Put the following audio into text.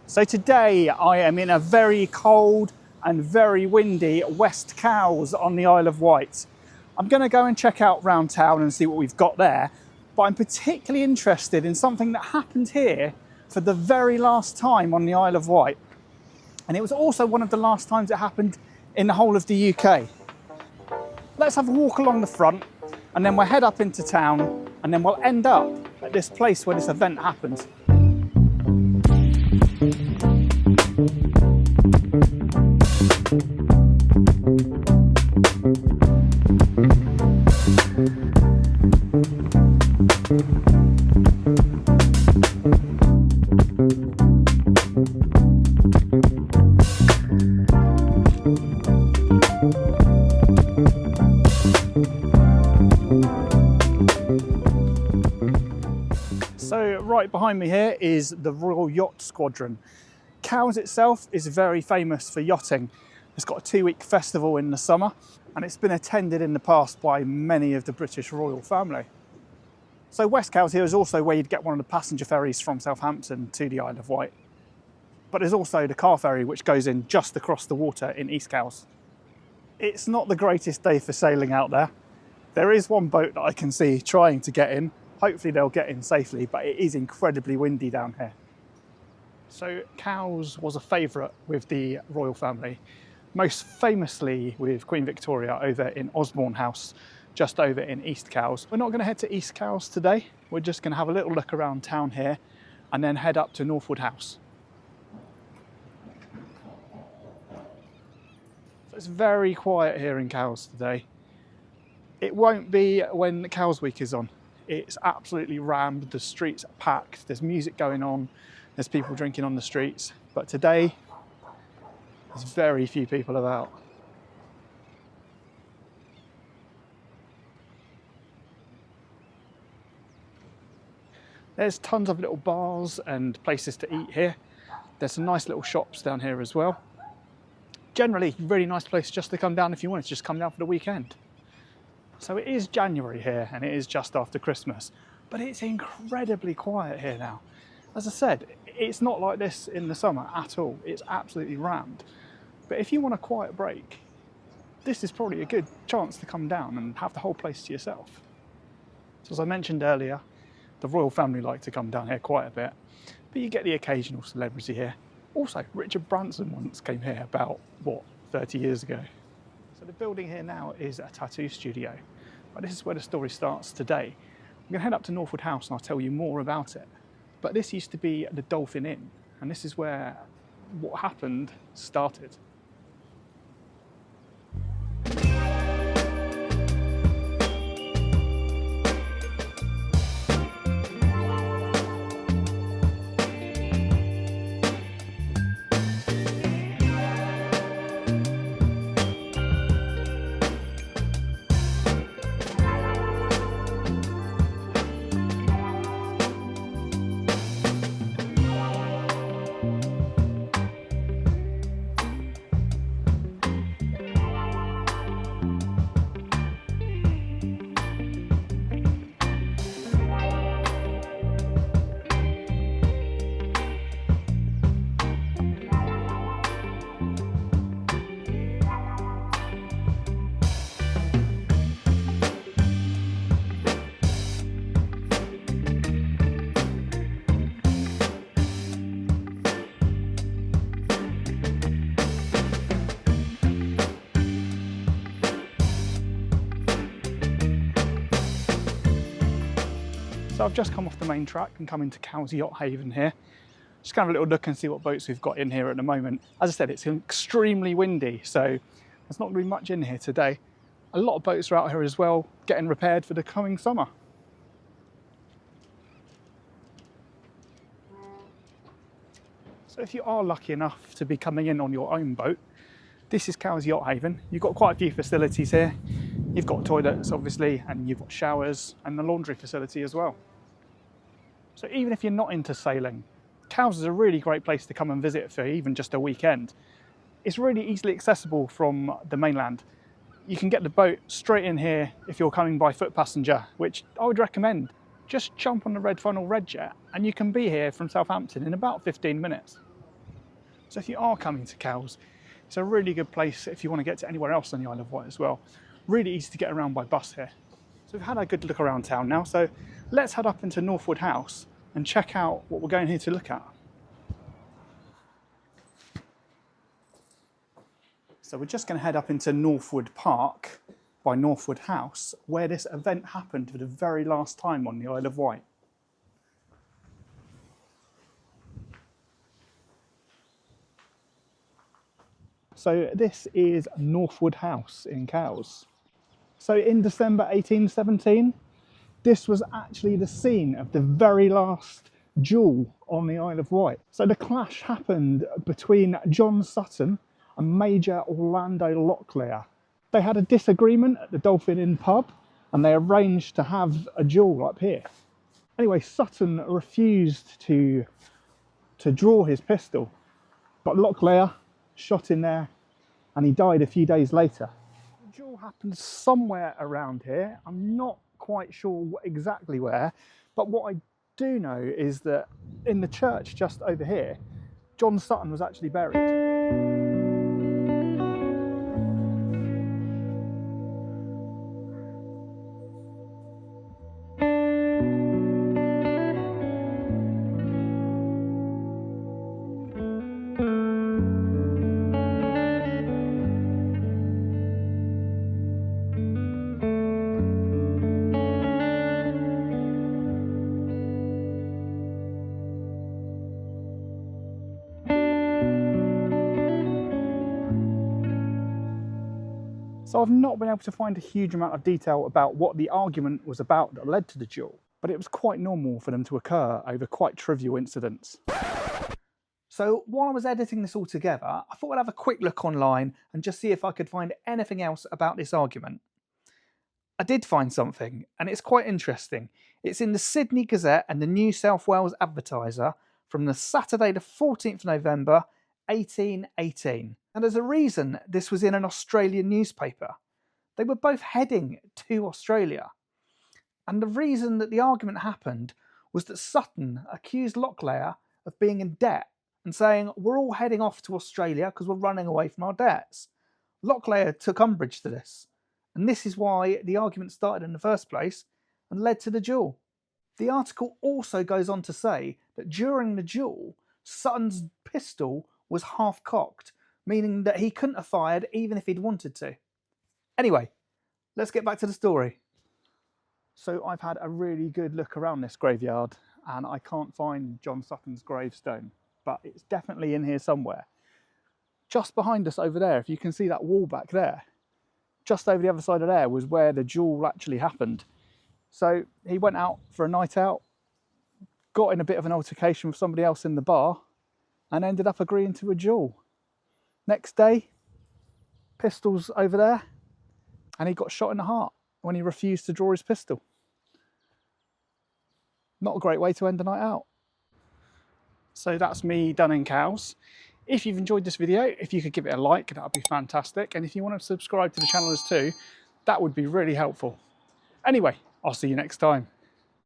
So today I am in a very cold and very windy West Cowes on the Isle of Wight. I'm going to go and check out round town and see what we've got there, but I'm particularly interested in something that happened here for the very last time on the Isle of Wight. And it was also one of the last times it happened in the whole of the UK. Let's have a walk along the front and then we'll head up into town and then we'll end up at this place where this event happened. So right behind me here is the Royal Yacht Squadron. Cowes itself is very famous for yachting. It's got a 2-week festival in the summer and it's been attended in the past by many of the British royal family. So West Cowes here is also where you'd get one of the passenger ferries from Southampton to the Isle of Wight. But there's also the car ferry which goes in just across the water in East Cowes. It's not the greatest day for sailing out there. There is one boat that I can see trying to get in. Hopefully they'll get in safely, but it is incredibly windy down here. So Cowes was a favourite with the royal family, most famously with Queen Victoria over in Northwood House, just over in East Cowes. We're not going to head to East Cowes today. We're just going to have a little look around town here and then head up to Northwood House. So it's very quiet here in Cowes today. It won't be when Cowes Week is on. It's absolutely rammed, the streets are packed, there's music going on, there's people drinking on the streets. But today, there's very few people about. There's tons of little bars and places to eat here. There's some nice little shops down here as well. Generally, really nice place just to come down if you wanted to just come down for the weekend. So it is January here and it is just after Christmas, but it's incredibly quiet here now. As I said, it's not like this in the summer at all. It's absolutely rammed. But if you want a quiet break, this is probably a good chance to come down and have the whole place to yourself. So as I mentioned earlier, the royal family like to come down here quite a bit, but you get the occasional celebrity here. Also, Richard Branson once came here about, 30 years ago. So the building here now is a tattoo studio, but this is where the story starts today. I'm going to head up to Northwood House and I'll tell you more about it. But this used to be the Dolphin Inn, and this is where what happened started. So I've just come off the main track and come into Cowes Yacht Haven here. Just kind of a little look and see what boats we've got in here at the moment. As I said, it's extremely windy, so there's not going to be much in here today. A lot of boats are out here as well, getting repaired for the coming summer. So if you are lucky enough to be coming in on your own boat, this is Cowes Yacht Haven. You've got quite a few facilities here. You've got toilets, obviously, and you've got showers and the laundry facility as well. So even if you're not into sailing, Cowes is a really great place to come and visit for even just a weekend. It's really easily accessible from the mainland. You can get the boat straight in here if you're coming by foot passenger, which I would recommend. Just jump on the Red Funnel Red Jet and you can be here from Southampton in about 15 minutes. So if you are coming to Cowes, it's a really good place if you want to get to anywhere else on the Isle of Wight as well. Really easy to get around by bus here. So we've had a good look around town now, so let's head up into Northwood House and check out what we're going here to look at. So we're just going to head up into Northwood Park by Northwood House, where this event happened for the very last time on the Isle of Wight. So this is Northwood House in Cowes. So in December 1817, this was actually the scene of the very last duel on the Isle of Wight. So the clash happened between John Sutton and Major Orlando Locklear. They had a disagreement at the Dolphin Inn pub and they arranged to have a duel up here. Anyway, Sutton refused to draw his pistol, but Locklear shot in there and he died a few days later. The duel happened somewhere around here. I'm not quite sure exactly where, but what I do know is that in the church just over here, John Sutton was actually buried. So I've not been able to find a huge amount of detail about what the argument was about that led to the duel, but it was quite normal for them to occur over quite trivial incidents. So while I was editing this all together, I thought I'd have a quick look online and just see if I could find anything else about this argument. I did find something, and it's quite interesting. It's in the Sydney Gazette and the New South Wales Advertiser from the Saturday the 14th November 1818. And there's a reason this was in an Australian newspaper. They were both heading to Australia. And the reason that the argument happened was that Sutton accused Locklear of being in debt and saying, we're all heading off to Australia because we're running away from our debts. Locklear took umbrage to this. And this is why the argument started in the first place and led to the duel. The article also goes on to say that during the duel, Sutton's pistol was half-cocked, meaning that he couldn't have fired even if he'd wanted to. Anyway, let's get back to the story. So I've had a really good look around this graveyard and I can't find John Sutton's gravestone, but it's definitely in here somewhere. Just behind us over there, if you can see that wall back there, just over the other side of there was where the duel actually happened. So he went out for a night out, got in a bit of an altercation with somebody else in the bar and ended up agreeing to a duel. Next day, pistols over there, and he got shot in the heart when he refused to draw his pistol. Not a great way to end a night out. So that's me done in Cowes. If you've enjoyed this video, if you could give it a like, that would be fantastic. And if you want to subscribe to the channel as too, that would be really helpful. Anyway, I'll see you next time.